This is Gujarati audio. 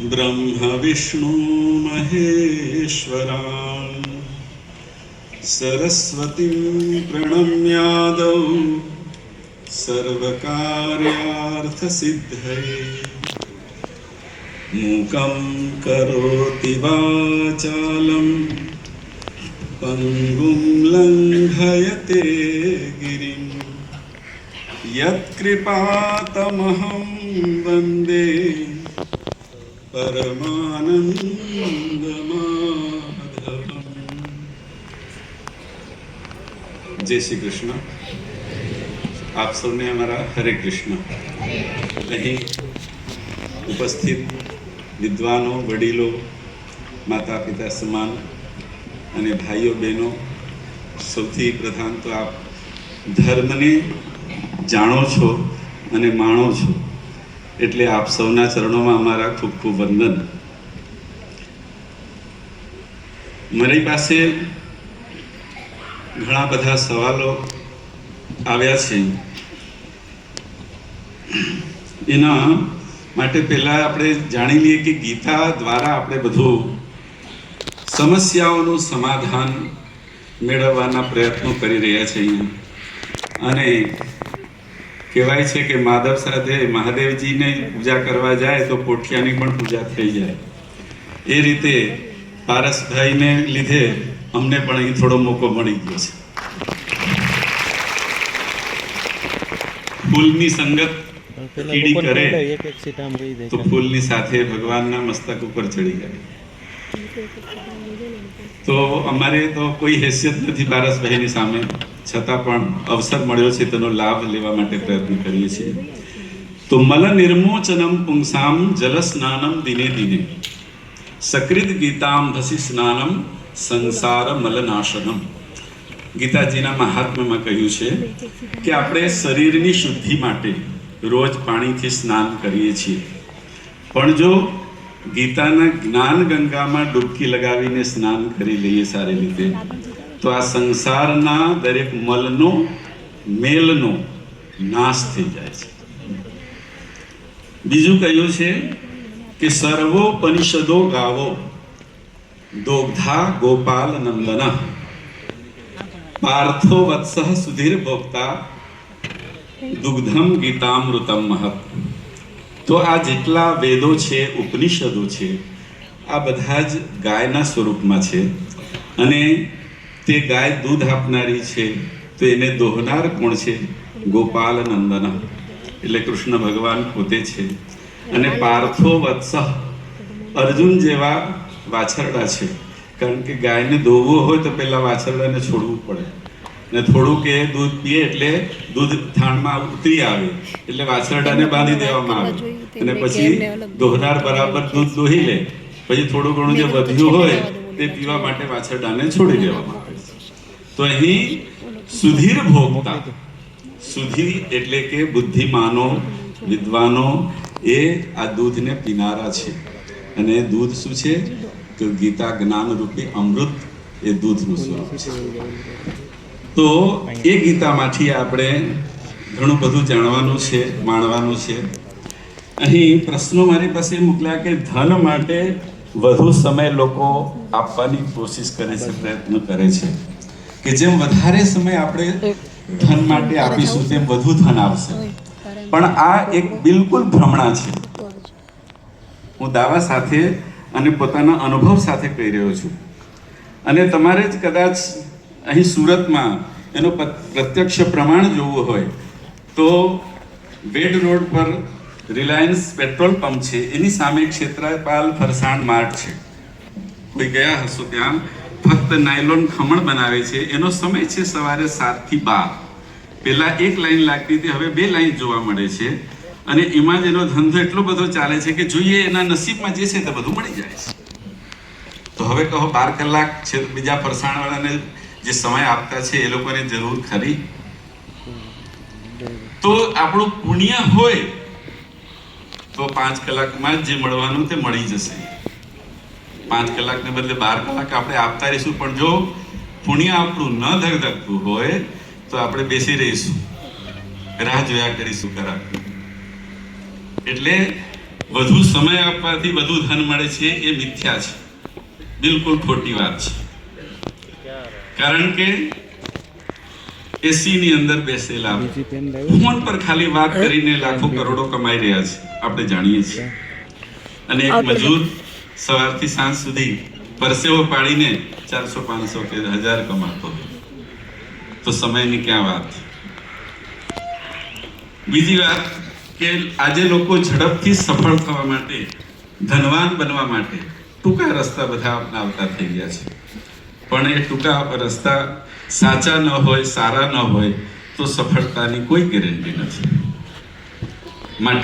ब्रह्म विष्णु महेश्वरान् सरस्वतीं प्रणम्यादौ सर्वकार्यार्थसिद्धये मूकं करोति वाचालं पंगुं लंघयते गिरिं यत्कृपातमहं वन्दे परमानंदमाधवम्। जय श्री कृष्ण। आप सबने हमारा हरे कृष्ण। અહીં ઉપસ્થિત વિદ્વાનો, વડીલો, માતા પિતા સમાન અને ભાઈઓ બહેનો, સૌથી પ્રધાન તો આપ ધર્મને જાણો છો અને માણો છો, એટલે આપ સૌના ચરણોમાં અમારા ખૂબ ખૂબ વંદન. મારી પાસે ઘણા બધા સવાલો આવ્યા છે. એના માટે પહેલા આપણે જાણી લઈએ કે ગીતા દ્વારા આપણે બધું સમસ્યાઓનું સમાધાન મેળવવાના પ્રયત્નો કરી રહ્યા છીએ. અને કહેવાય છે કે માધવ સાથે મહાદેવજીને પૂજા કરવા જાય તો પોઠિયાની પણ પૂજા થઈ જાય. એ રીતે પારસભાઈને લીધે અમને પણ અહીં થોડો મોકો મળી ગયો છે. ફૂલની સંગત કીડી કરે તો ફૂલની સાથે ભગવાનના મસ્તક ઉપર ચડી જાય. તો અમારે તો કોઈ હેસિયત નથી પારસભાઈની સામે, છતાં પણ અવસર મળ્યો છે તેનો લાભ લેવા માટે પ્રયત્ન કરીએ છીએ. તો મલ નિર્મોચનમ પુંસામ જલ સ્નાનમ દિને દિને સકૃત ગીતામ ભસી સ્નાનમ સંસાર મલનાશનમ. ગીતાજીના મહાત્મ્યમાં કહ્યું છે કે આપણે શરીરની શુદ્ધિ માટે રોજ પાણીથી સ્નાન કરીએ છીએ, પણ જો ગીતાના જ્ઞાન ગંગામાં ડૂબકી લગાવીને સ્નાન કરી લઈએ સારી રીતે તો આ સંસારના દરેક મલનો મેલનો નાશ થઈ જાય છે. બીજું કહ્યું છે કે સર્વોપનિષદો ગાવો દોગ્ધા ગોપાલ નંદન પાર્થો વત્સઃ સુધીર ભોક્તા દુગ્ધમ ગીતામૃતમ મહત. તો આ જેટલા વેદો છે, ઉપનિષદો છે, આ બધા જ ગાયના સ્વરૂપમાં છે. અને તે ગાય દૂધ આપનારી છે, તો એને દોહનાર કોણ છે? ગોપાલ નંદન, એટલે કૃષ્ણ ભગવાન પોતે છે. અને પાર્થો વત્સઃ, અર્જુન જેવા વાછરડા છે. કારણ કે ગાયને દોહવો હોય તો પહેલાં વાછરડાને છોડવું પડે, ને થોડું કે દૂધ પીએ એટલે દૂધ થાણમાં ઉતરી આવે એટલે વાછરડાને બાંધી દેવામાં આવે, અને પછી દોહનાર બરાબર દૂધ દોહી લે. પછી થોડું ઘણું જે વધ્યું હોય તે પીવા માટે વાછરડાને છોડી દેવામાં આવે. તો અહીં સુધીર ભોગતા, સુધીર એટલે કે બુદ્ધિમાનો, વિદ્વાનો એ આ દૂધને પીનારા છે. અને દૂધ શું છે? તો ગીતા જ્ઞાન રૂપી અમૃત એ દૂધનું સ્વરૂપ છે. તો એ ગીતામાંથી આપણે ઘણું બધું જાણવાનું છે, માણવાનું છે. અહીં પ્રશ્નો મારી પાસે મોકલ્યા કે ધન માટે વધુ સમય લોકો આપવાની કોશિશ કરે છે, પ્રયત્ન કરે છે કે જેમ વધારે સમય આપણે ધન માટે આપીશું તેમ વધુ ધન આવશે. પણ આ એક બિલકુલ ભ્રમણા છે. હું દાવા સાથે અને પોતાના અનુભવ સાથે કહી રહ્યો છું. અને તમારે જ કદાચ અહીં સુરતમાં એનો પ્રત્યક્ષ પ્રમાણ જોવું હોય તો વેડ રોડ પર રિલાયન્સ પેટ્રોલ પંપ છે, એની સામે ક્ષેત્રપાલ ફરસાણ માર્ટ છે. કોઈ ગયા હશો ત્યાં. ફક્ત નાયલોન ખમણ બનાવે છે. એનો સમય છે સવારે 7 થી 12. પહેલાં એક લાઈન લાગતી હતી, હવે 2 લાઈન જોવા મળે છે. અને એમાં જ એનો ધંધો એટલો બધો ચાલે છે કે જોઈએ એના નસીબમાં જે છે તે બધું મળી જાય છે. તો હવે કહો 12 કલાક છે બીજા ફરસાણવાળાને જે સમય આપતા છે એ લોકોને જરૂર ખરી? તો આપણું પુણ્ય હોય તો 5 કલાકમાં જ જે મળવાનું તે મળી જશે. 5 કલાકને બદલે 12 કલાક આપણે આપતા રહીશું, પણ જો પુણ્ય આપણું ન ધગધગતું હોય તો આપણે બેસી રહીશું, રાહ જોયા કરીશું ખરા. એટલે વધુ સમય આપવાથી વધુ ધન મળે છે એ મિથ્યા છે, બિલકુલ ખોટી વાત છે. કારણ કે એસી ની અંદર બેસેલા ફોન પર ખાલી વાત કરીને લાખો કરોડો કમાઈ રહ્યા છે, આપણે જાણીએ છીએ. અને એક મજૂર સવારથી સાંજ સુધી પરસેવો પાડીને 400 500 કે 1000 કમાતો હોય તો સમયની ક્યાં વાત. બીજી વાત કે આજે લોકો ઝડપથી સફળ થવા માટે, ધનવાન બનવા માટે ટૂંકા રસ્તા બધા અપનાવતા થઈ ગયા છે. પણ એ ટૂંકા રસ્તા સાચા ન હોય, સારા ન હોય તો સફળતાની કોઈ ગેરંટી નથી. માટે